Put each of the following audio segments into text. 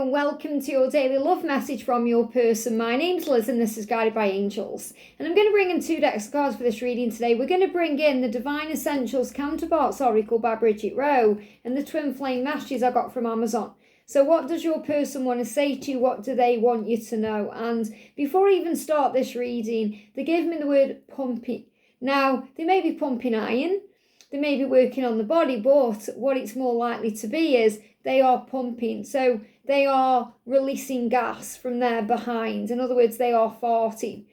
and welcome to your daily love message from your person. My name's Liz and this is Guided by Angels. And I'm going to bring in 2 decks of cards for this reading today. We're going to bring in the Divine Essentials Counterparts Oracle by Bridget and the Twin Flame messages I got from Amazon. So what does your person want to say to you? What do they want you to know? And before I even start this reading, they gave me the word pumping. Now, they may be pumping iron, they may be working on the body, but what it's more likely to be is they are pumping. So they are releasing gas from their behind. In other words, they are farting.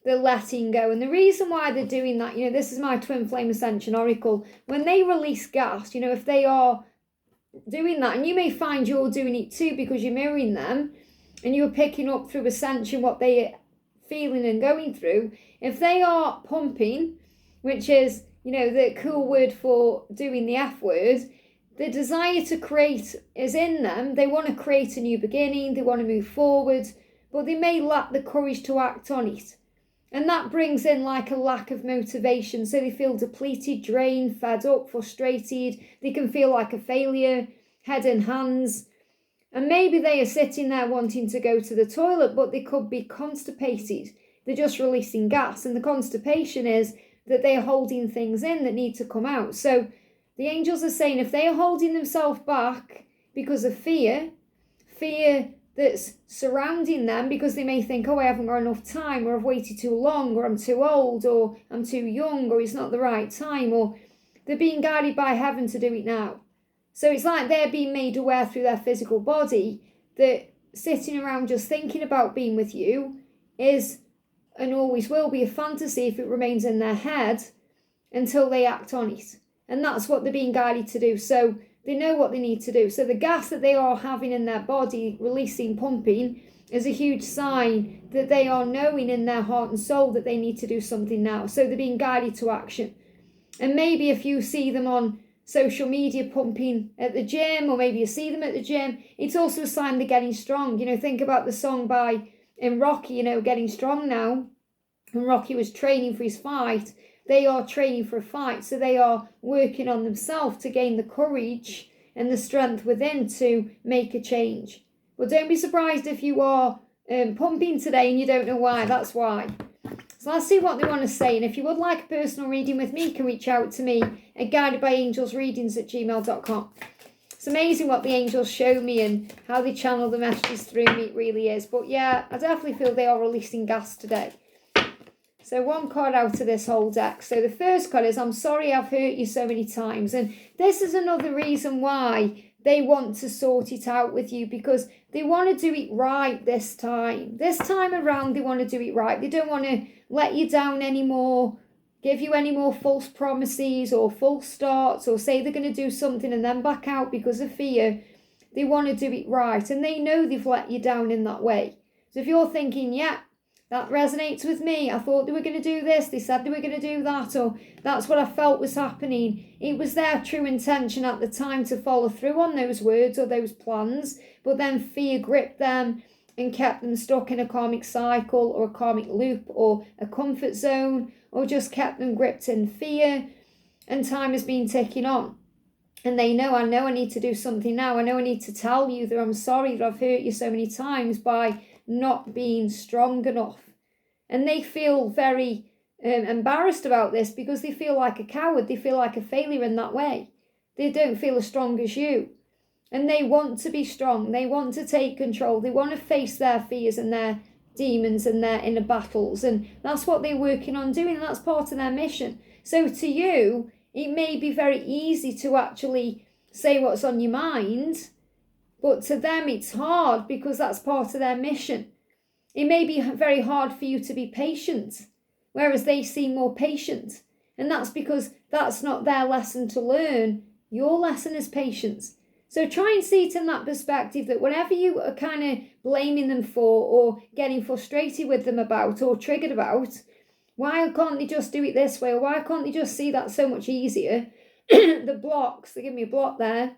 They're letting go. And the reason why they're doing that, this is my Twin Flame Ascension Oracle. When they release gas, if they are doing that, and you may find you're doing it too because you're mirroring them and you're picking up through Ascension what they're feeling and going through. If they are pumping, which is, the cool word for doing the F word, the desire to create is in them. They want to create a new beginning. They want to move forward, but they may lack the courage to act on it. And that brings in like a lack of motivation. So they feel depleted, drained, fed up, frustrated. They can feel like a failure, head in hands. And maybe they are sitting there wanting to go to the toilet, but they could be constipated. They're just releasing gas. And the constipation is that they are holding things in that need to come out. So the angels are saying if they are holding themselves back because of fear that's surrounding them, because they may think, I haven't got enough time, or I've waited too long, or I'm too old, or I'm too young, or it's not the right time, or they're being guided by heaven to do it now. So it's like they're being made aware through their physical body that sitting around just thinking about being with you is and always will be a fantasy if it remains in their head until they act on it. And that's what they're being guided to do. So they know what they need to do. So the gas that they are having in their body, releasing, pumping, is a huge sign that they are knowing in their heart and soul that they need to do something now. So they're being guided to action. And maybe if you see them on social media pumping at the gym, or maybe you see them at the gym, it's also a sign they're getting strong. Think about the song by Rocky, Getting Strong Now. When Rocky was training for his fight, they are training for a fight. So they are working on themselves to gain the courage and the strength within to make a change. But don't be surprised if you are pumping today and you don't know why. That's why. So let's see what they want to say. And if you would like a personal reading with me, you can reach out to me at guidedbyangelsreadings@gmail.com. It's amazing what the angels show me and how they channel the messages through me. It really is. But yeah, I definitely feel they are releasing gas today. So one card out of this whole deck. So the first card is, I'm sorry I've hurt you so many times. And this is another reason why they want to sort it out with you, because they want to do it right this time. This time around, they want to do it right. They don't want to let you down anymore, give you any more false promises or false starts, or say they're going to do something and then back out because of fear. They want to do it right. And they know they've let you down in that way. So if you're thinking, yeah, that resonates with me, I thought they were going to do this, they said they were going to do that, or that's what I felt was happening. It was their true intention at the time to follow through on those words or those plans, but then fear gripped them and kept them stuck in a karmic cycle or a karmic loop or a comfort zone, or just kept them gripped in fear, and time has been ticking on. And they know, I need to do something now. I know I need to tell you that I'm sorry that I've hurt you so many times by not being strong enough. And they feel very embarrassed about this because they feel like a coward. They feel like a failure in that way. They don't feel as strong as you. And they want to be strong. They want to take control. They want to face their fears and their demons and their inner battles. And that's what they're working on doing. And that's part of their mission. So to you, it may be very easy to actually say what's on your mind. But to them, it's hard because that's part of their mission. It may be very hard for you to be patient, whereas they seem more patient. And that's because that's not their lesson to learn. Your lesson is patience. So try and see it in that perspective, that whatever you are kind of blaming them for or getting frustrated with them about or triggered about, why can't they just do it this way? Or why can't they just see that so much easier? The blocks, they give me a block there.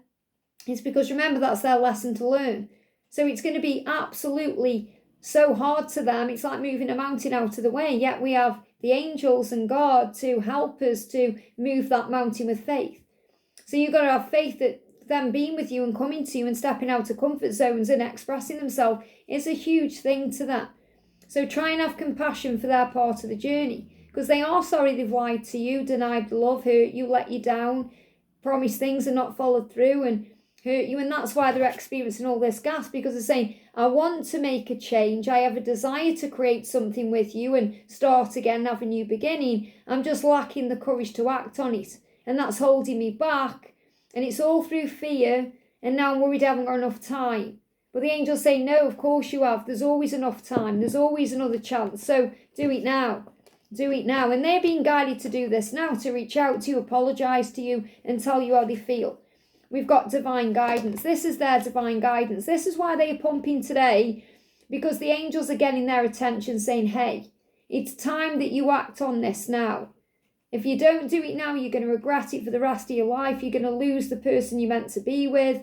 It's because remember, that's their lesson to learn. So it's going to be absolutely so hard to them. It's like moving a mountain out of the way. Yet we have the angels and God to help us to move that mountain with faith. So you've got to have faith that them being with you and coming to you and stepping out of comfort zones and expressing themselves is a huge thing to that. So try and have compassion for their part of the journey, because they are sorry they've lied to you, denied the love, hurt you, let you down, promised things and not followed through and hurt you. And that's why they're experiencing all this gas, because they're saying, I want to make a change. I have a desire to create something with you and start again, have a new beginning. I'm just lacking the courage to act on it. And that's holding me back. And it's all through fear. And now I'm worried I haven't got enough time. But the angels say, no, of course you have. There's always enough time. There's always another chance. So do it now. Do it now. And they're being guided to do this now, to reach out to you, apologise to you and tell you how they feel. We've got divine guidance. This is their divine guidance. This is why they are pumping today, because the angels are getting their attention saying, hey, it's time that you act on this now. If you don't do it now, you're going to regret it for the rest of your life. You're going to lose the person you're meant to be with.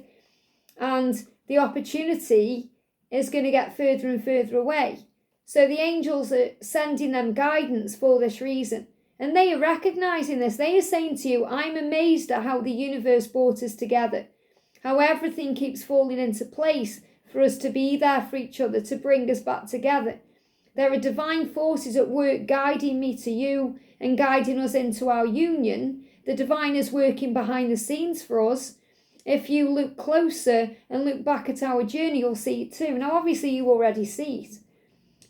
And the opportunity is going to get further and further away. So the angels are sending them guidance for this reason. And they are recognising this. They are saying to you, I'm amazed at how the universe brought us together. How everything keeps falling into place for us to be there for each other, to bring us back together. There are divine forces at work guiding me to you and guiding us into our union. The divine is working behind the scenes for us. If you look closer and look back at our journey, you'll see it too. Now, obviously, you already see it.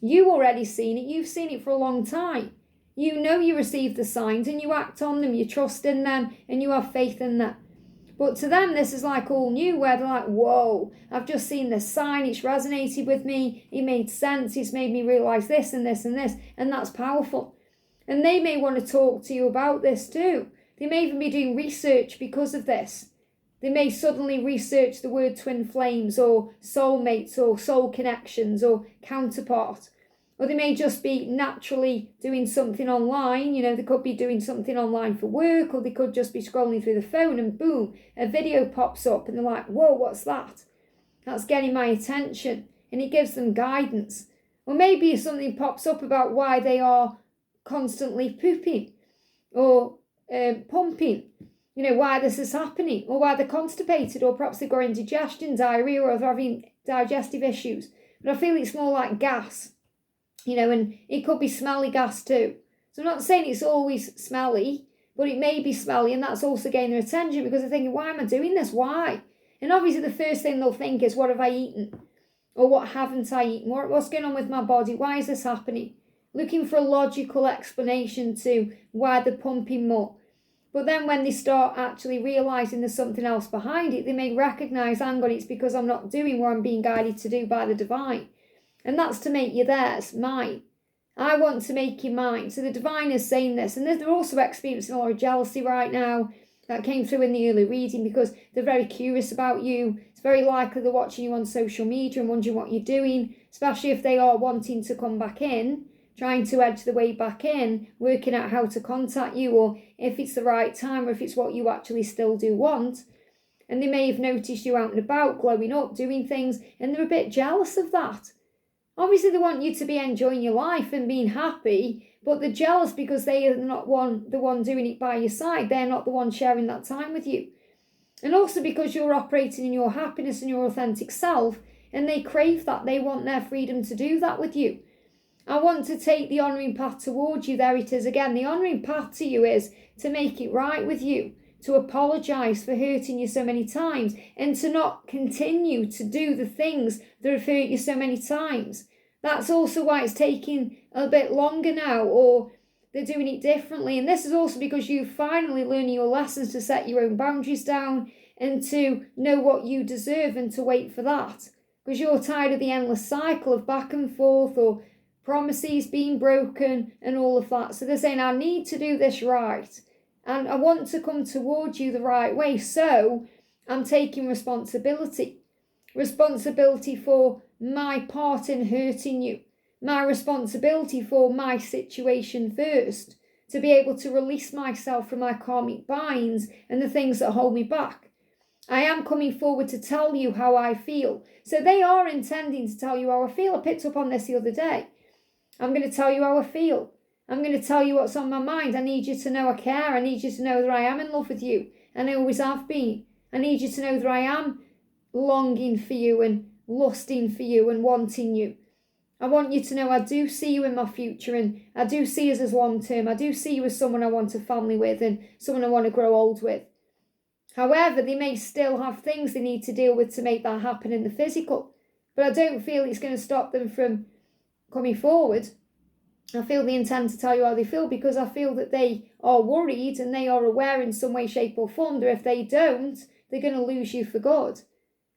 You already seen it. You've seen it for a long time. You know you receive the signs and you act on them. You trust in them and you have faith in them. But to them, this is like all new, where they're like, whoa, I've just seen this sign. It's resonated with me. It made sense. It's made me realise this and this and this. And that's powerful. And they may want to talk to you about this too. They may even be doing research because of this. They may suddenly research the word twin flames or soulmates or soul connections or counterpart. Or they may just be naturally doing something online. You know, they could be doing something online for work, or they could just be scrolling through the phone and boom, a video pops up and they're like, whoa, what's that? That's getting my attention. And it gives them guidance. Or maybe something pops up about why they are constantly pooping or pumping. You know, why this is happening, or why they're constipated, or perhaps they've got indigestion, diarrhea, or they're having digestive issues. But I feel it's more like gas, you know, and it could be smelly gas too. So I'm not saying it's always smelly, but it may be smelly, and that's also getting their attention, because they're thinking, why am I doing this? Why? And obviously the first thing they'll think is, what have I eaten? Or what haven't I eaten? What's going on with my body? Why is this happening? Looking for a logical explanation to why they're pumping more. But then when they start actually realising there's something else behind it, they may recognise, hang on, it's because I'm not doing what I'm being guided to do by the divine. And that's to make you theirs, mine. I want to make you mine. So the divine is saying this. And they're also experiencing a lot of jealousy right now. That came through in the early reading, because they're very curious about you. It's very likely they're watching you on social media and wondering what you're doing, especially if they are wanting to come back in, trying to edge the way back in, working out how to contact you, or if it's the right time, or if it's what you actually still do want. And they may have noticed you out and about, glowing up, doing things, and they're a bit jealous of that. Obviously, they want you to be enjoying your life and being happy, but they're jealous because they are not the one doing it by your side. They're not the one sharing that time with you. And also because you're operating in your happiness and your authentic self, and they crave that. They want their freedom to do that with you. I want to take the honouring path towards you. There it is again. The honouring path to you is to make it right with you, to apologise for hurting you so many times, and to not continue to do the things that have hurt you so many times. That's also why it's taking a bit longer now, or they're doing it differently. And this is also because you've finally learned your lessons to set your own boundaries down and to know what you deserve and to wait for that. Because you're tired of the endless cycle of back and forth, or promises being broken and all of that. So they're saying, I need to do this right. And I want to come towards you the right way. So I'm taking responsibility. Responsibility for my part in hurting you. My responsibility for my situation first. To be able to release myself from my karmic binds and the things that hold me back. I am coming forward to tell you how I feel. So they are intending to tell you how I feel. I picked up on this the other day. I'm going to tell you how I feel. I'm going to tell you what's on my mind. I need you to know I care. I need you to know that I am in love with you. And I always have been. I need you to know that I am longing for you and lusting for you and wanting you. I want you to know I do see you in my future, and I do see us as long term. I do see you as someone I want a family with and someone I want to grow old with. However, they may still have things they need to deal with to make that happen in the physical. But I don't feel it's going to stop them from coming forward. I feel they intend to tell you how they feel because I feel that they are worried and they are aware in some way, shape or form that if they don't, they're going to lose you for good.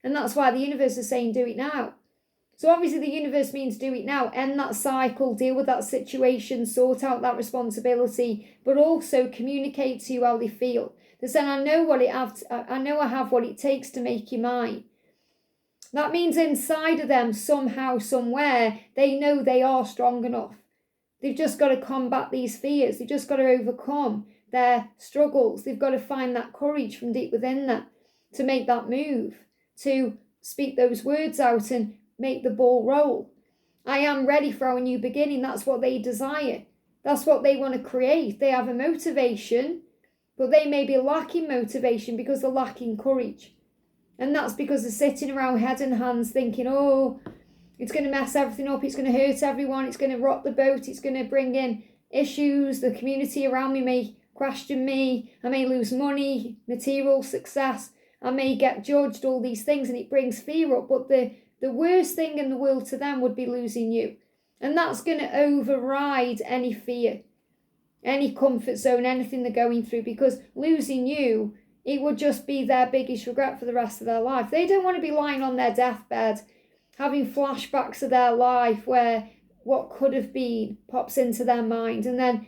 And that's why the universe is saying do it now. So obviously the universe means do it now, end that cycle, deal with that situation, sort out that responsibility, but also communicate to you how they feel. They're saying, I know I have what it takes to make you mine. That means inside of them, somehow, somewhere, they know they are strong enough. They've just got to combat these fears. They've just got to overcome their struggles. They've got to find that courage from deep within them to make that move, to speak those words out and make the ball roll. I am ready for our new beginning. That's what they desire. That's what they want to create. They have a motivation, but they may be lacking motivation because they're lacking courage. And that's because they're sitting around head and hands thinking, oh, it's going to mess everything up. It's going to hurt everyone. It's going to rock the boat. It's going to bring in issues. The community around me may question me. I may lose money, material success. I may get judged, all these things, and it brings fear up. But the worst thing in the world to them would be losing you. And that's going to override any fear, any comfort zone, anything they're going through, because losing you, it would just be their biggest regret for the rest of their life. They don't want to be lying on their deathbed, having flashbacks of their life where what could have been pops into their mind. And then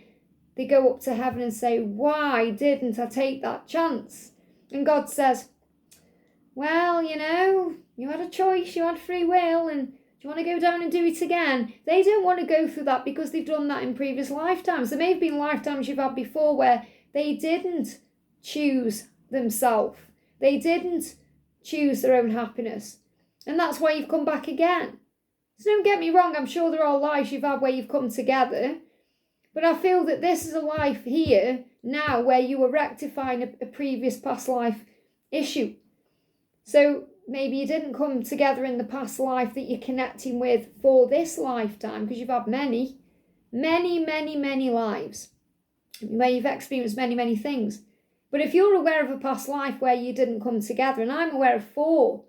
they go up to heaven and say, why didn't I take that chance? And God says, well, you had a choice, you had free will, and do you want to go down and do it again? They don't want to go through that because they've done that in previous lifetimes. There may have been lifetimes you've had before where they didn't choose themselves. They didn't choose their own happiness. And that's why you've come back again. So don't get me wrong, I'm sure there are lives you've had where you've come together. But I feel that this is a life here, now, where you were rectifying a previous past life issue. So maybe you didn't come together in the past life that you're connecting with for this lifetime, because you've had many lives where you've experienced many things. But if you're aware of a past life where you didn't come together, and I'm aware of four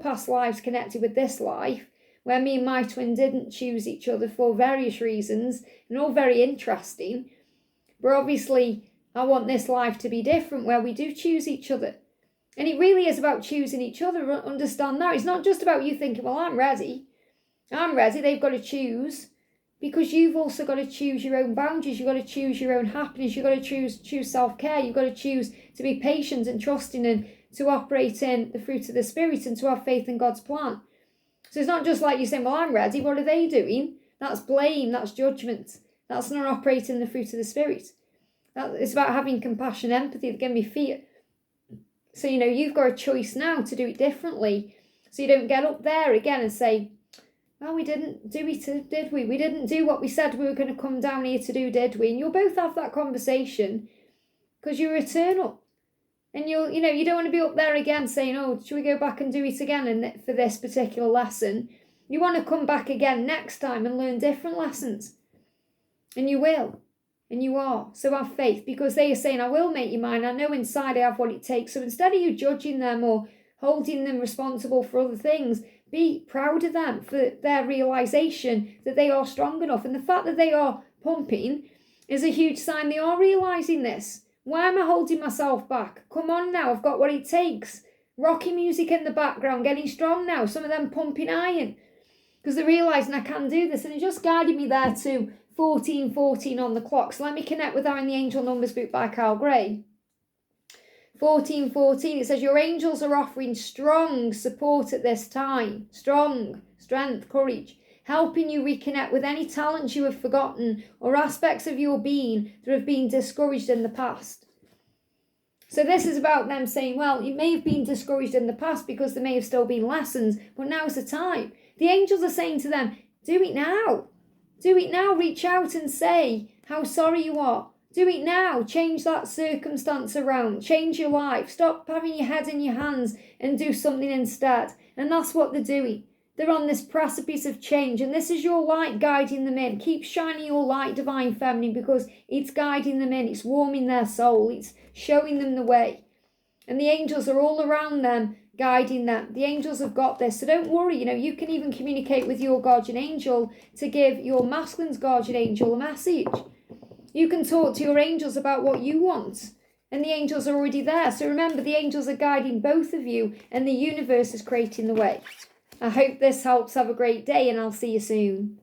past lives connected with this life, where me and my twin didn't choose each other for various reasons, and all very interesting. But obviously, I want this life to be different, where we do choose each other. And it really is about choosing each other, understand that. It's not just about you thinking, well, I'm ready. They've got to choose. Because you've also got to choose your own boundaries. You've got to choose your own happiness. You've got to choose self-care. You've got to choose to be patient and trusting and to operate in the fruit of the Spirit and to have faith in God's plan. So it's not just like you saying, well, I'm ready. What are they doing? That's blame. That's judgment. That's not operating the fruit of the Spirit. It's about having compassion, empathy. There can be fear. So, you've got a choice now to do it differently. So you don't get up there again and say, well, we didn't do it, did we? We didn't do what we said we were going to come down here to do, did we? And you'll both have that conversation because you're eternal. And you don't want to be up there again saying, oh, should we go back and do it again and for this particular lesson? You want to come back again next time and learn different lessons. And you will. And you are. So have faith, because they are saying, I will make you mine. I know inside I have what it takes. So instead of you judging them or holding them responsible for other things, be proud of them for their realisation that they are strong enough. And the fact that they are pumping is a huge sign they are realising this. Why am I holding myself back? Come on now, I've got what it takes. Rocky music in the background, getting strong now. Some of them pumping iron because they're realising I can do this. And it just guided me there to 1414 on the clock. So let me connect with our in the Angel Numbers book by Carl Gray. 1414, it says, your angels are offering strong support at this time. Strong, strength, courage. Helping you reconnect with any talents you have forgotten or aspects of your being that have been discouraged in the past. So this is about them saying, well, you may have been discouraged in the past because there may have still been lessons, but now's the time. The angels are saying to them, do it now. Do it now. Reach out and say how sorry you are. Do it now. Change that circumstance around. Change your life. Stop having your head in your hands and do something instead. And that's what they're doing. They're on this precipice of change, and this is your light guiding them in. Keep shining your light, Divine Feminine, because it's guiding them in. It's warming their soul. It's showing them the way. And the angels are all around them, guiding them. The angels have got this. So don't worry. You can even communicate with your guardian angel to give your masculine's guardian angel a message. You can talk to your angels about what you want. And the angels are already there. So remember, the angels are guiding both of you, and the universe is creating the way. I hope this helps. Have a great day, and I'll see you soon.